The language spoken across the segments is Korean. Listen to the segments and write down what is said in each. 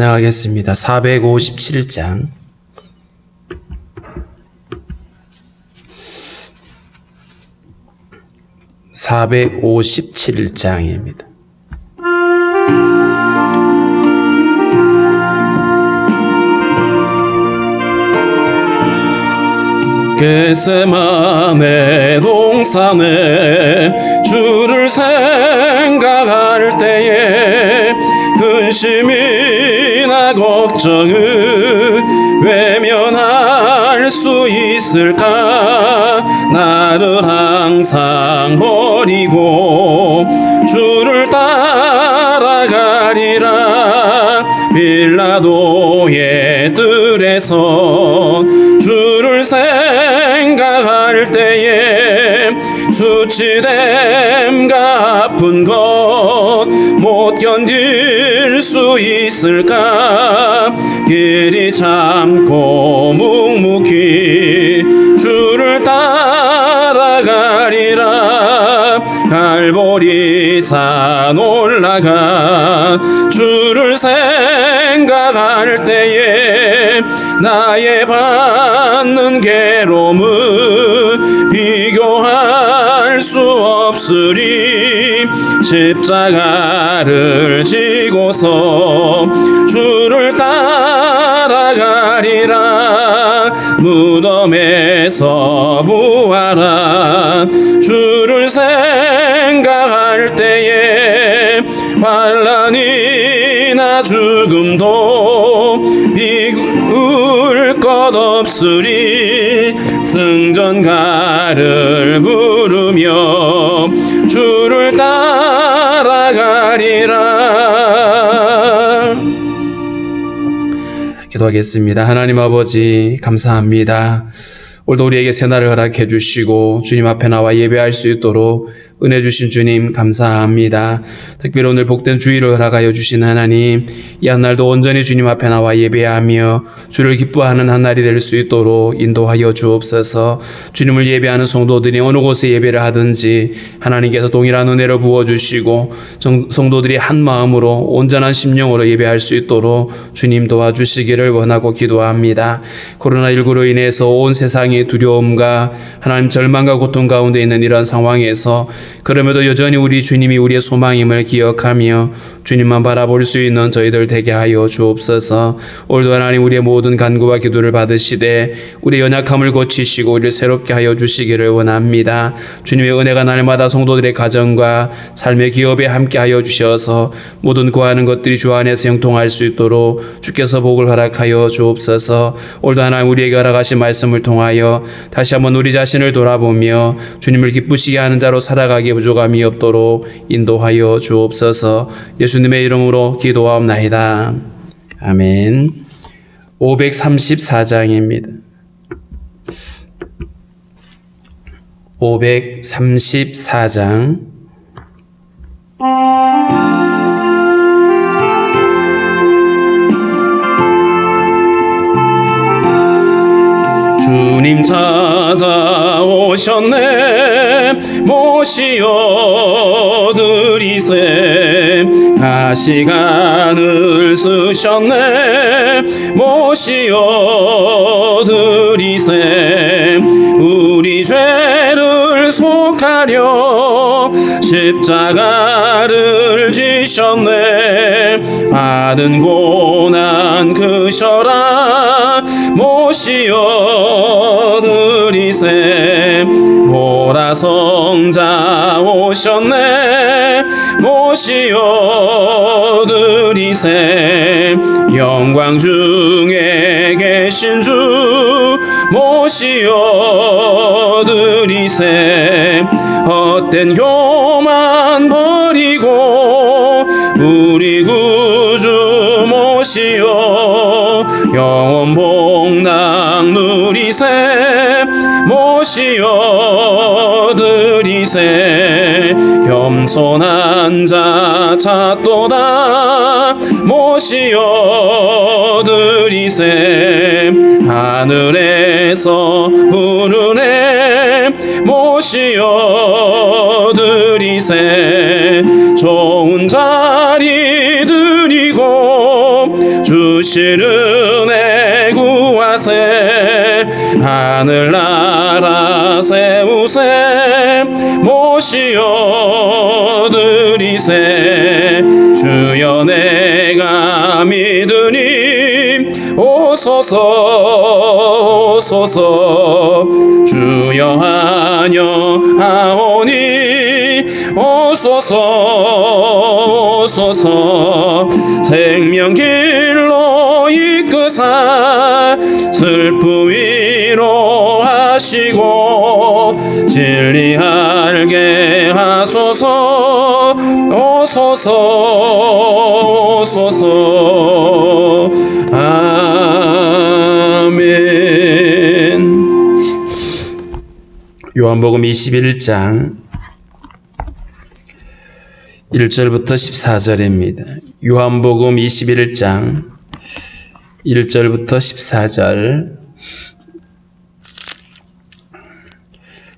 찬양하겠습니다. 457장. (457장입니다) 겟세마네 동산에 주를 생각할 때에 근심이나 걱정을 외면할 수 있을까? 나를 항상 버리고 주를 따라가리라. 빌라도의 뜰에서 주를 생각할 때에 수치됨과 아픈 것 못 견딜 수 있을까? 길이 참고 묵묵히 주를 따라가리라. 갈보리산 올라가 주를 생각할 때에 나의 받는 괴로움은 비교할 수 없으리. 십자가를 지고서 주를 따라가리라. 무덤에서 부활한 주를 생각할 때에 환난이나 죽음도 비울 것 없으리. 승전가를 부르며 주를 따라가리라. 기도하겠습니다. 하나님 아버지 감사합니다. 오늘도 우리에게 새날을 허락해 주시고 주님 앞에 나와 예배할 수 있도록 은혜 주신 주님 감사합니다. 특별히 오늘 복된 주일을 허락하여 주신 하나님, 이 한날도 온전히 주님 앞에 나와 예배하며 주를 기뻐하는 한날이 될 수 있도록 인도하여 주옵소서. 주님을 예배하는 성도들이 어느 곳에 예배를 하든지 하나님께서 동일한 은혜를 부어주시고 성도들이 한 마음으로 온전한 심령으로 예배할 수 있도록 주님 도와주시기를 원하고 기도합니다. 코로나19로 인해서 온 세상이 두려움과 하나님 절망과 고통 가운데 있는 이런 상황에서 그럼에도 여전히 우리 주님이 우리의 소망임을 기억하며 주님만 바라볼 수 있는 저희들 되게 하여 주옵소서. 오늘도 하나님 우리의 모든 간구와 기도를 받으시되 우리의 연약함을 고치시고 우리를 새롭게 하여 주시기를 원합니다. 주님의 은혜가 날마다 성도들의 가정과 삶의 기업에 함께 하여 주셔서 모든 구하는 것들이 주 안에서 형통할 수 있도록 주께서 복을 허락하여 주옵소서. 오늘도 하나님 우리에게 허락하신 말씀을 통하여 다시 한번 우리 자신을 돌아보며 주님을 기쁘시게 하는 자로 살아가기에 부족함이 없도록 인도하여 주옵소서. 예수님의 이름으로 기도하옵나이다. 아멘. 534장입니다. 534장. 주님 찾아오셨네. 모시어 드리세. 가시관을 쓰셨네. 모시어 드리세. 우리 죄를 속하려 십자가를 지셨네. 받은 고난 크셔라. 모시어 드리세. 보라 성자 오셨네. 모시어 드리세. 영광 중에 계신 주 모시어 드리세. 헛된 교만 버리고 우리 구주 모시어 영원 복락 누리세. 모시어 드리세. 겸손한 자 찾도다. 모시어 드리세. 하늘에서 부르네. 모시어 드리세. 좋은 자리 드리고 주 주실 은혜 구하세 하늘나라 세우세 모시어 드리세 주여 내가 믿으니 오소서 오소서 주여 하녀하오니 오소서 오소서 생명길로 이끄사 슬픔 위로하시고 진리 알게 하소서 오소서 오소서 아멘. 요한복음 21장 1절부터 14절입니다. 요한복음 21장 1절부터 14절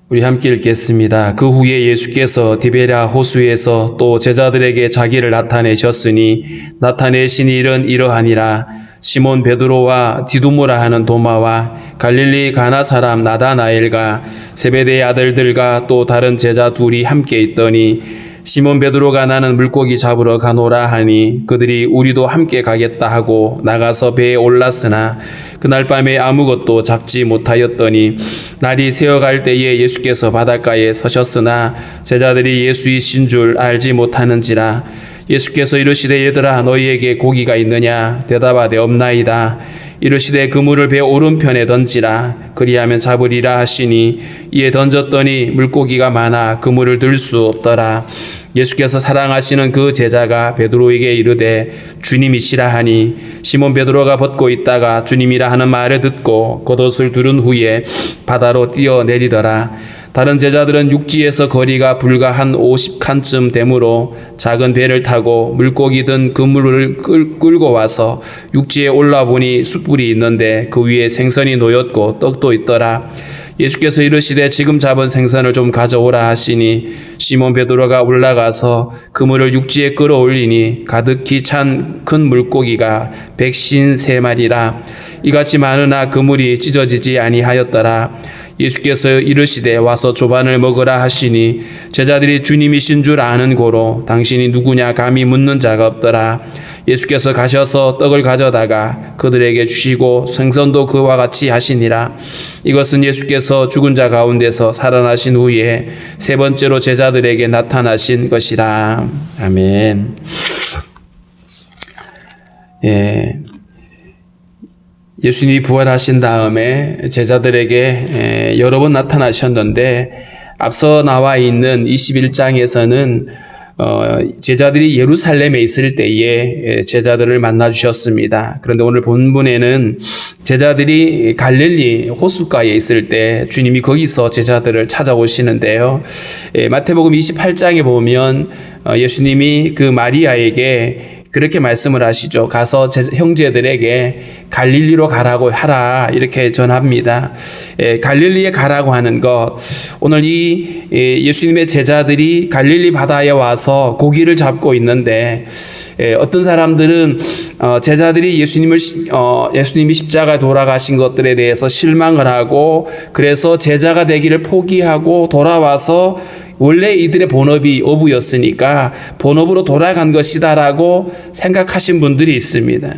우리 함께 읽겠습니다. 그 후에 예수께서 디베랴 호수에서 또 제자들에게 자기를 나타내셨으니 나타내신 일은 이러하니라. 시몬 베드로와 디두모라 하는 도마와 갈릴리 가나 사람 나다나엘과 세베대의 아들들과 또 다른 제자 둘이 함께 있더니 시몬 베드로가 나는 물고기 잡으러 가노라 하니 그들이 우리도 함께 가겠다 하고 나가서 배에 올랐으나 그날 밤에 아무것도 잡지 못하였더니 날이 새어갈 때에 예수께서 바닷가에 서셨으나 제자들이 예수이신 줄 알지 못하는지라. 예수께서 이르시되 얘들아 너희에게 고기가 있느냐 대답하되 없나이다. 이르시되 그물을 배 오른편에 던지라 그리하면 잡으리라 하시니 이에 던졌더니 물고기가 많아 그물을 들 수 없더라. 예수께서 사랑하시는 그 제자가 베드로에게 이르되 주님이시라 하니 시몬 베드로가 벗고 있다가 주님이라 하는 말을 듣고 겉옷을 두른 후에 바다로 뛰어내리더라. 다른 제자들은 육지에서 거리가 불과 한 50칸쯤 되므로 작은 배를 타고 물고기 든 그물을 끌고 와서 육지에 올라보니 숯불이 있는데 그 위에 생선이 놓였고 떡도 있더라. 예수께서 이르시되 지금 잡은 생선을 좀 가져오라 하시니 시몬 베드로가 올라가서 그물을 육지에 끌어올리니 가득히 찬 큰 물고기가 153마리라. 이같이 많으나 그물이 찢어지지 아니하였더라. 예수께서 이르시되 와서 조반을 먹으라 하시니 제자들이 주님이신 줄 아는 고로 당신이 누구냐 감히 묻는 자가 없더라. 예수께서 가셔서 떡을 가져다가 그들에게 주시고 생선도 그와 같이 하시니라. 이것은 예수께서 죽은 자 가운데서 살아나신 후에 세 번째로 제자들에게 나타나신 것이라. 아멘. 예수님이 부활하신 다음에 제자들에게 여러 번 나타나셨는데 앞서 나와 있는 21장에서는 제자들이 예루살렘에 있을 때에 제자들을 만나 주셨습니다. 그런데 오늘 본문에는 제자들이 갈릴리 호숫가에 있을 때 주님이 거기서 제자들을 찾아오시는데요. 마태복음 28장에 보면 예수님이 그 마리아에게 그렇게 말씀을 하시죠. 가서 형제들에게 갈릴리로 가라고 하라 이렇게 전합니다. 갈릴리에 가라고 하는 것, 오늘 이 예수님의 제자들이 갈릴리 바다에 와서 고기를 잡고 있는데 어떤 사람들은 제자들이 예수님이 십자가에 돌아가신 것들에 대해서 실망을 하고 그래서 제자가 되기를 포기하고 돌아와서 원래 이들의 본업이 어부였으니까 본업으로 돌아간 것이다라고 생각하신 분들이 있습니다.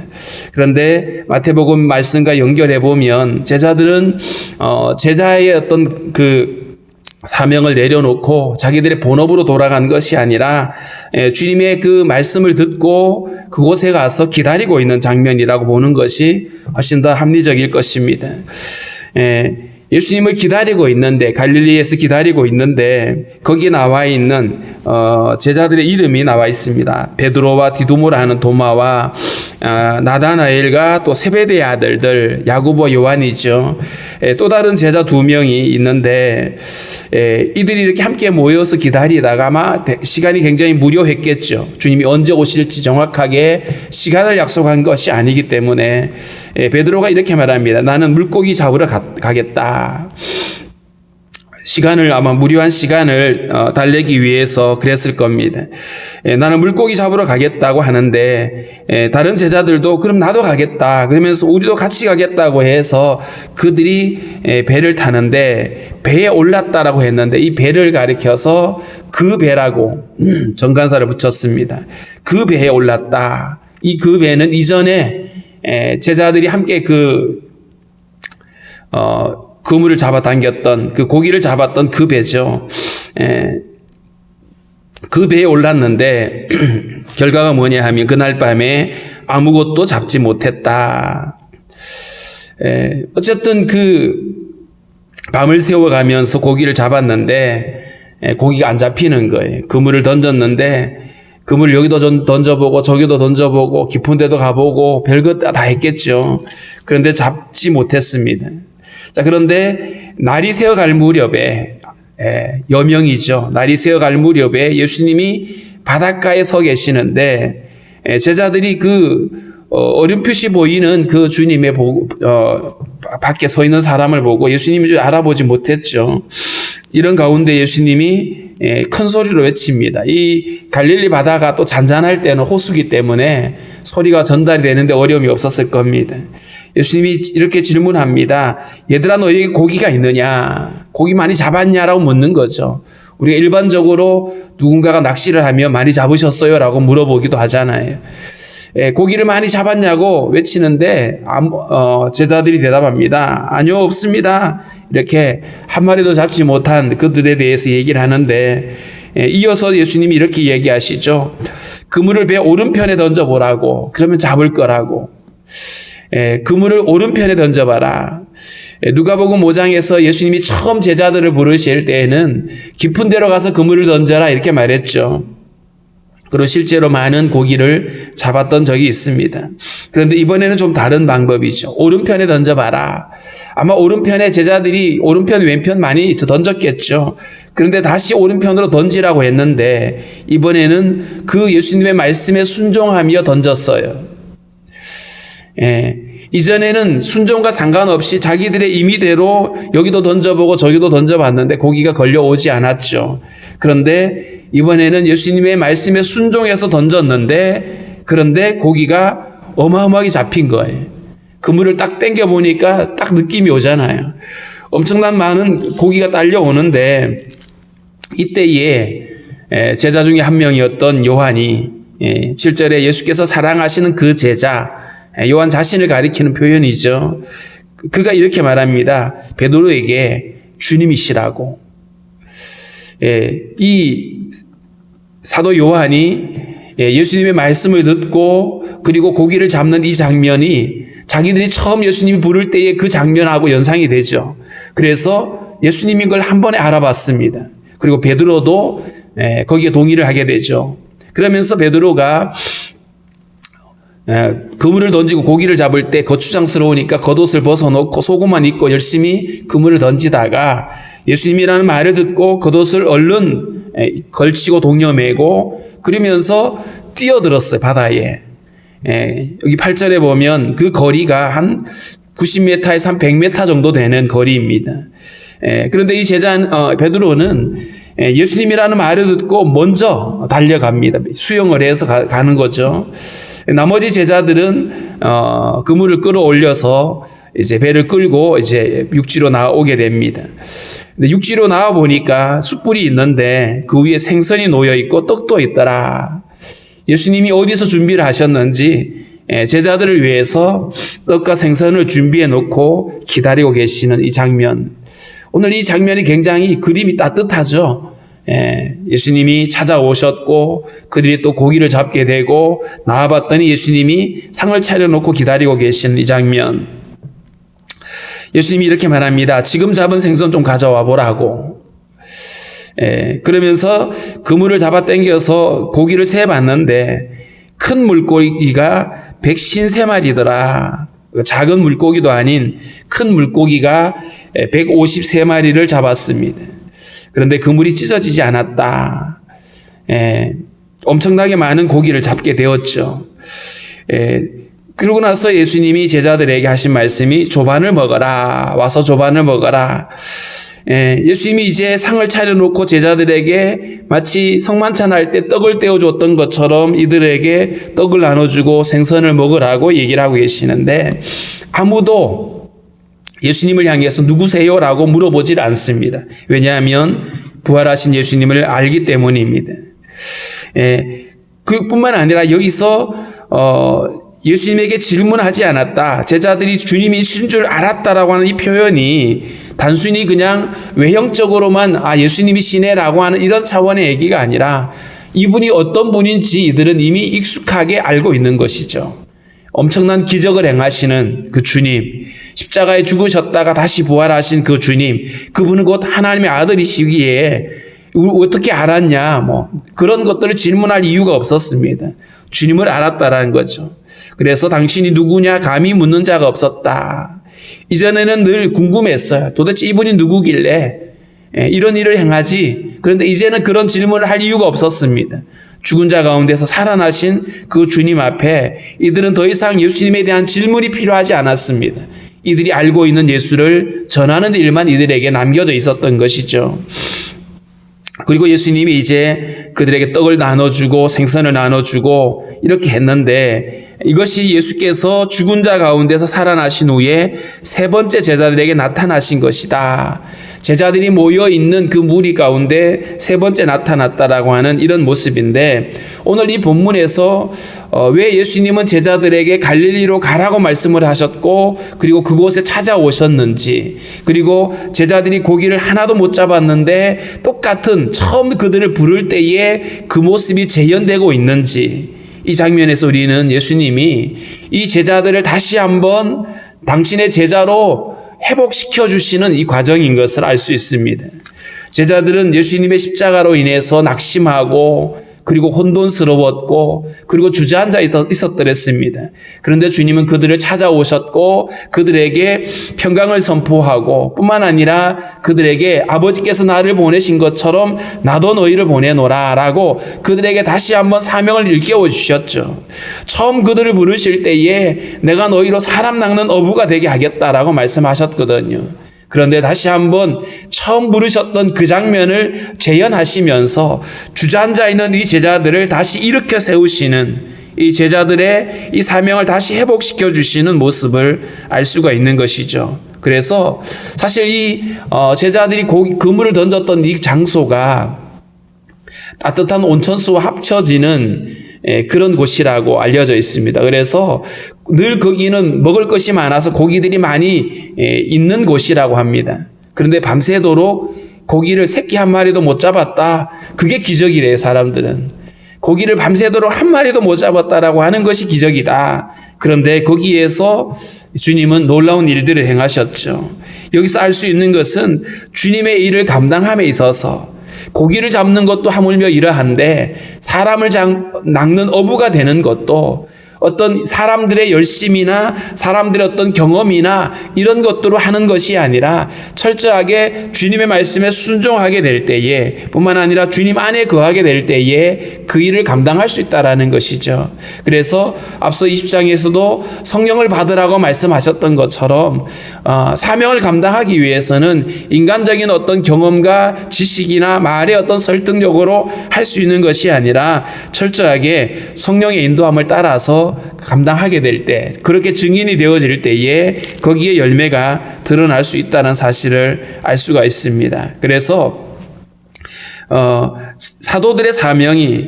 그런데 마태복음 말씀과 연결해 보면 제자들은 제자의 어떤 그 사명을 내려놓고 자기들의 본업으로 돌아간 것이 아니라 주님의 그 말씀을 듣고 그곳에 가서 기다리고 있는 장면이라고 보는 것이 훨씬 더 합리적일 것입니다. 예수님을 기다리고 있는데 갈릴리에서 기다리고 있는데 거기 나와 있는 제자들의 이름이 나와 있습니다. 베드로와 디두모라 하는 도마와 나다나엘과 또 세베대의 아들들 야고보 요한이죠. 또 다른 제자 2명이 있는데 이들이 이렇게 함께 모여서 기다리다가 아마 시간이 굉장히 무료했겠죠. 주님이 언제 오실지 정확하게 시간을 약속한 것이 아니기 때문에 베드로가 이렇게 말합니다. 나는 물고기 잡으러 가겠다. 시간을 아마 무료한 시간을 달래기 위해서 그랬을 겁니다. 나는 물고기 잡으러 가겠다고 하는데 다른 제자들도 그럼 나도 가겠다 그러면서 우리도 같이 가겠다고 해서 그들이 배를 타는데 배에 올랐다라고 했는데 이 배를 가리켜서 그 배라고 정관사를 붙였습니다. 그 배에 올랐다. 이 그 배는 이전에 제자들이 함께 그물을 잡아당겼던 그 고기를 잡았던 그 배죠. 그 배에 올랐는데 결과가 뭐냐 하면 그날 밤에 아무것도 잡지 못했다. 어쨌든 그 밤을 새워가면서 고기를 잡았는데 고기가 안 잡히는 거예요. 그물을 던졌는데 그물을 여기도 던져보고 저기도 던져보고 깊은 데도 가보고 별것 다 했겠죠. 그런데 잡지 못했습니다. 자, 그런데 날이 새어갈 무렵에 여명이죠. 날이 새어갈 무렵에 예수님이 바닷가에 서 계시는데 제자들이 그 어렴풋이 보이는 그 주님의 밖에 서 있는 사람을 보고 예수님인 줄 알아보지 못했죠. 이런 가운데 예수님이 큰 소리로 외칩니다. 이 갈릴리 바다가 또 잔잔할 때는 호수기 때문에 소리가 전달이 되는데 어려움이 없었을 겁니다. 예수님이 이렇게 질문합니다. 얘들아, 너에게 고기가 있느냐? 고기 많이 잡았냐라고 묻는 거죠. 우리가 일반적으로 누군가가 낚시를 하면 많이 잡으셨어요? 라고 물어보기도 하잖아요. 고기를 많이 잡았냐고 외치는데 제자들이 대답합니다. 아니요, 없습니다. 이렇게 한 마리도 잡지 못한 그들에 대해서 얘기를 하는데 이어서 예수님이 이렇게 얘기하시죠. 그물을 배 오른편에 던져보라고. 그러면 잡을 거라고. 그물을 오른편에 던져봐라. 누가복음 5장에서 예수님이 처음 제자들을 부르실 때에는 깊은 데로 가서 그물을 던져라 이렇게 말했죠. 그리고 실제로 많은 고기를 잡았던 적이 있습니다. 그런데 이번에는 좀 다른 방법이죠. 오른편에 던져봐라. 아마 오른편에 제자들이 오른편 왼편 많이 던졌겠죠. 그런데 다시 오른편으로 던지라고 했는데 이번에는 그 예수님의 말씀에 순종하며 던졌어요. 이전에는 순종과 상관없이 자기들의 임의대로 여기도 던져보고 저기도 던져봤는데 고기가 걸려오지 않았죠. 그런데 이번에는 예수님의 말씀에 순종해서 던졌는데 그런데 고기가 어마어마하게 잡힌 거예요. 그물을 딱 당겨보니까 딱 느낌이 오잖아요. 엄청난 많은 고기가 딸려오는데 이때에 제자 중에 한 명이었던 요한이 7절에 예수께서 사랑하시는 그 제자 요한 자신을 가리키는 표현이죠. 그가 이렇게 말합니다. 베드로에게 주님이시라고. 이 사도 요한이 예수님의 말씀을 듣고 그리고 고기를 잡는 이 장면이 자기들이 처음 예수님이 부를 때의 그 장면하고 연상이 되죠. 그래서 예수님인 걸 한 번에 알아봤습니다. 그리고 베드로도 거기에 동의를 하게 되죠. 그러면서 베드로가 그물을 던지고 고기를 잡을 때 거추장스러우니까 겉옷을 벗어놓고 속옷만 입고 열심히 그물을 던지다가 예수님이라는 말을 듣고 겉옷을 얼른 걸치고 동여매고 그러면서 뛰어들었어요, 바다에. 여기 8절에 보면 그 거리가 한 90m에서 한 100m 정도 되는 거리입니다. 그런데 이 제자 베드로는 예수님이라는 말을 듣고 먼저 달려갑니다. 수영을 해서 가는 거죠. 나머지 제자들은 그물을 끌어올려서 이제 배를 끌고 이제 육지로 나오게 됩니다. 근데 육지로 나와 보니까 숯불이 있는데 그 위에 생선이 놓여 있고 떡도 있더라. 예수님이 어디서 준비를 하셨는지 제자들을 위해서 떡과 생선을 준비해 놓고 기다리고 계시는 이 장면. 오늘 이 장면이 굉장히 그림이 따뜻하죠. 예수님이 찾아오셨고 그들이 또 고기를 잡게 되고 나와봤더니 예수님이 상을 차려놓고 기다리고 계시는 이 장면. 예수님이 이렇게 말합니다. 지금 잡은 생선 좀 가져와 보라고. 그러면서 그물을 잡아 당겨서 고기를 세봤는데 큰 물고기가 153마리더라. 작은 물고기도 아닌 큰 물고기가 153마리를 잡았습니다. 그런데 그물이 찢어지지 않았다. 엄청나게 많은 고기를 잡게 되었죠. 그러고 나서 예수님이 제자들에게 하신 말씀이 조반을 먹어라. 와서 조반을 먹어라. 예수님이 이제 상을 차려놓고 제자들에게 마치 성만찬할 때 떡을 떼어줬던 것처럼 이들에게 떡을 나눠주고 생선을 먹으라고 얘기를 하고 계시는데, 아무도 예수님을 향해서 누구세요? 라고 물어보질 않습니다. 왜냐하면 부활하신 예수님을 알기 때문입니다. 그뿐만 아니라 여기서 예수님에게 질문하지 않았다, 제자들이 주님이신 줄 알았다라고 하는 이 표현이 단순히 그냥 외형적으로만 예수님이시네라고 하는 이런 차원의 얘기가 아니라 이분이 어떤 분인지 이들은 이미 익숙하게 알고 있는 것이죠. 엄청난 기적을 행하시는 그 주님, 십자가에 죽으셨다가 다시 부활하신 그 주님, 그분은 곧 하나님의 아들이시기에 어떻게 알았냐, 그런 것들을 질문할 이유가 없었습니다. 주님을 알았다라는 거죠. 그래서 당신이 누구냐 감히 묻는 자가 없었다. 이전에는 늘 궁금했어요. 도대체 이분이 누구길래 이런 일을 행하지? 그런데 이제는 그런 질문을 할 이유가 없었습니다. 죽은 자 가운데서 살아나신 그 주님 앞에 이들은 더 이상 예수님에 대한 질문이 필요하지 않았습니다. 이들이 알고 있는 예수를 전하는 일만 이들에게 남겨져 있었던 것이죠. 그리고 예수님이 이제 그들에게 떡을 나눠주고 생선을 나눠주고 이렇게 했는데, 이것이 예수께서 죽은 자 가운데서 살아나신 후에 세 번째 제자들에게 나타나신 것이다. 제자들이 모여있는 그 무리 가운데 세 번째 나타났다라고 하는 이런 모습인데, 오늘 이 본문에서 왜 예수님은 제자들에게 갈릴리로 가라고 말씀을 하셨고 그리고 그곳에 찾아오셨는지, 그리고 제자들이 고기를 하나도 못 잡았는데 똑같은 처음 그들을 부를 때에 그 모습이 재현되고 있는지, 이 장면에서 우리는 예수님이 이 제자들을 다시 한번 당신의 제자로 회복시켜 주시는 이 과정인 것을 알 수 있습니다. 제자들은 예수님의 십자가로 인해서 낙심하고 그리고 혼돈스러웠고 그리고 주저앉아 있었더랬습니다. 그런데 주님은 그들을 찾아오셨고 그들에게 평강을 선포하고 뿐만 아니라 그들에게 아버지께서 나를 보내신 것처럼 나도 너희를 보내노라 라고 그들에게 다시 한번 사명을 일깨워 주셨죠. 처음 그들을 부르실 때에 내가 너희로 사람 낚는 어부가 되게 하겠다라고 말씀하셨거든요. 그런데 다시 한번 처음 부르셨던 그 장면을 재현하시면서 주저앉아 있는 이 제자들을 다시 일으켜 세우시는, 이 제자들의 이 사명을 다시 회복시켜 주시는 모습을 알 수가 있는 것이죠. 그래서 사실 이 제자들이 그물을 던졌던 이 장소가 따뜻한 온천수와 합쳐지는 그런 곳이라고 알려져 있습니다. 그래서 늘 거기는 먹을 것이 많아서 고기들이 많이 있는 곳이라고 합니다. 그런데 밤새도록 고기를 새끼 한 마리도 못 잡았다. 그게 기적이래요, 사람들은. 고기를 밤새도록 한 마리도 못 잡았다라고 하는 것이 기적이다. 그런데 거기에서 주님은 놀라운 일들을 행하셨죠. 여기서 알 수 있는 것은 주님의 일을 감당함에 있어서 고기를 잡는 것도 하물며 이러한데 사람을 낚는 어부가 되는 것도 어떤 사람들의 열심이나 사람들의 어떤 경험이나 이런 것들로 하는 것이 아니라 철저하게 주님의 말씀에 순종하게 될 때에 뿐만 아니라 주님 안에 거하게 될 때에 그 일을 감당할 수 있다라는 것이죠. 그래서 앞서 20장에서도 성령을 받으라고 말씀하셨던 것처럼 사명을 감당하기 위해서는 인간적인 어떤 경험과 지식이나 말의 어떤 설득력으로 할 수 있는 것이 아니라 철저하게 성령의 인도함을 따라서 감당하게 될 때, 그렇게 증인이 되어질 때에 거기에 열매가 드러날 수 있다는 사실을 알 수가 있습니다. 그래서 사도들의 사명이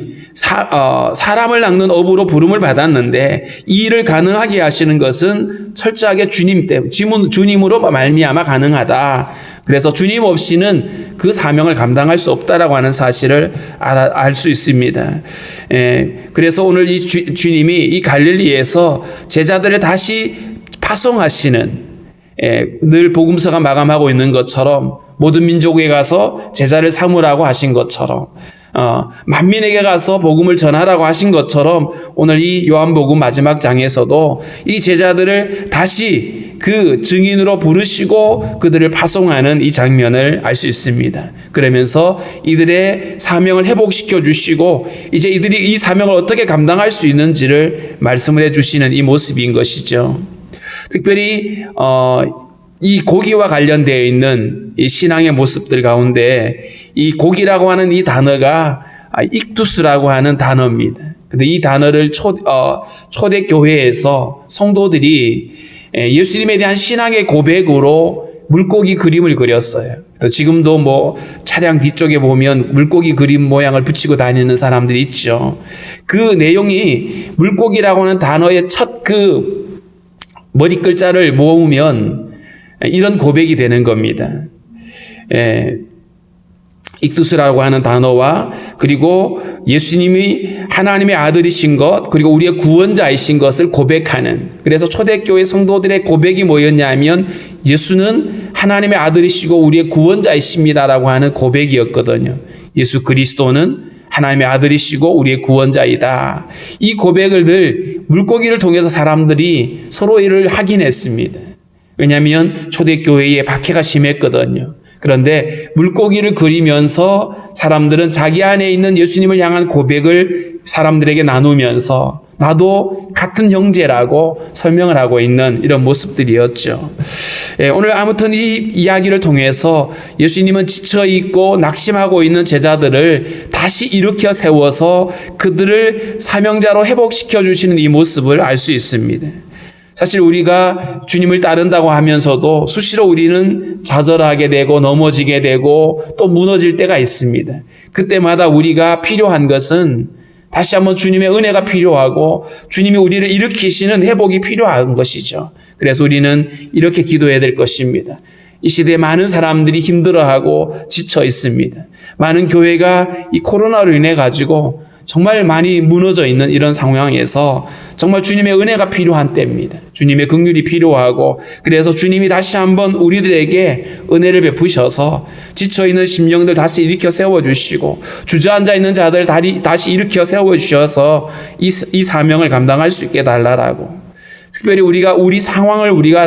사람을 낚는 어부로 부름을 받았는데 이 일을 가능하게 하시는 것은 철저하게 주님으로 말미암아 가능하다. 그래서 주님 없이는 그 사명을 감당할 수 없다라고 하는 사실을 알 수 있습니다. 그래서 오늘 이 주님이 이 갈릴리에서 제자들을 다시 파송하시는, 늘 복음서가 마감하고 있는 것처럼 모든 민족에 가서 제자를 삼으라고 하신 것처럼 만민에게 가서 복음을 전하라고 하신 것처럼 오늘 이 요한복음 마지막 장에서도 이 제자들을 다시 그 증인으로 부르시고 그들을 파송하는 이 장면을 알 수 있습니다. 그러면서 이들의 사명을 회복시켜 주시고 이제 이들이 이 사명을 어떻게 감당할 수 있는지를 말씀을 해 주시는 이 모습인 것이죠. 특별히 이 고기와 관련되어 있는 이 신앙의 모습들 가운데 이 고기라고 하는 이 단어가 익두스라고 하는 단어입니다. 근데 이 단어를 초대 교회에서 성도들이 예수님에 대한 신앙의 고백으로 물고기 그림을 그렸어요. 지금도 뭐 차량 뒤쪽에 보면 물고기 그림 모양을 붙이고 다니는 사람들이 있죠. 그 내용이 물고기라고 하는 단어의 첫 그 머리 글자를 모으면 이런 고백이 되는 겁니다. 익두스라고 하는 단어와 그리고 예수님이 하나님의 아들이신 것 그리고 우리의 구원자이신 것을 고백하는, 그래서 초대교회 성도들의 고백이 뭐였냐면 예수는 하나님의 아들이시고 우리의 구원자이십니다라고 하는 고백이었거든요. 예수 그리스도는 하나님의 아들이시고 우리의 구원자이다. 이 고백을 늘 물고기를 통해서 사람들이 서로 이를 확인했습니다. 왜냐하면 초대교회에 박해가 심했거든요. 그런데 물고기를 그리면서 사람들은 자기 안에 있는 예수님을 향한 고백을 사람들에게 나누면서 나도 같은 형제라고 설명을 하고 있는 이런 모습들이었죠. 오늘 아무튼 이 이야기를 통해서 예수님은 지쳐있고 낙심하고 있는 제자들을 다시 일으켜 세워서 그들을 사명자로 회복시켜 주시는 이 모습을 알 수 있습니다. 사실 우리가 주님을 따른다고 하면서도 수시로 우리는 좌절하게 되고 넘어지게 되고 또 무너질 때가 있습니다. 그때마다 우리가 필요한 것은 다시 한번 주님의 은혜가 필요하고 주님이 우리를 일으키시는 회복이 필요한 것이죠. 그래서 우리는 이렇게 기도해야 될 것입니다. 이 시대에 많은 사람들이 힘들어하고 지쳐 있습니다. 많은 교회가 이 코로나로 인해 가지고 정말 많이 무너져 있는 이런 상황에서 정말 주님의 은혜가 필요한 때입니다. 주님의 긍휼이 필요하고, 그래서 주님이 다시 한번 우리들에게 은혜를 베푸셔서 지쳐있는 심령들 다시 일으켜 세워주시고 주저앉아 있는 자들 다시 일으켜 세워주셔서 이 사명을 감당할 수 있게 달라라고. 특별히 우리 상황을 우리가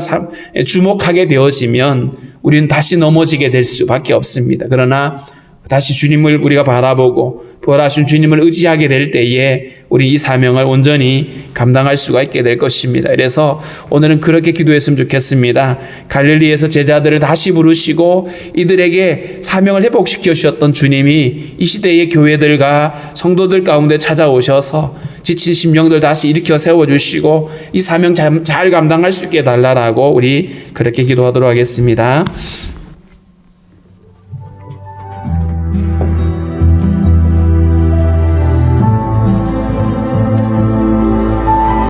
주목하게 되어지면 우리는 다시 넘어지게 될 수밖에 없습니다. 그러나 다시 주님을 우리가 바라보고 부활하신 주님을 의지하게 될 때에 우리 이 사명을 온전히 감당할 수가 있게 될 것입니다. 그래서 오늘은 그렇게 기도했으면 좋겠습니다. 갈릴리에서 제자들을 다시 부르시고 이들에게 사명을 회복시켜 주셨던 주님이 이 시대의 교회들과 성도들 가운데 찾아오셔서 지친 심령들 다시 일으켜 세워주시고 이 사명 잘 감당할 수 있게 달라라고 우리 그렇게 기도하도록 하겠습니다.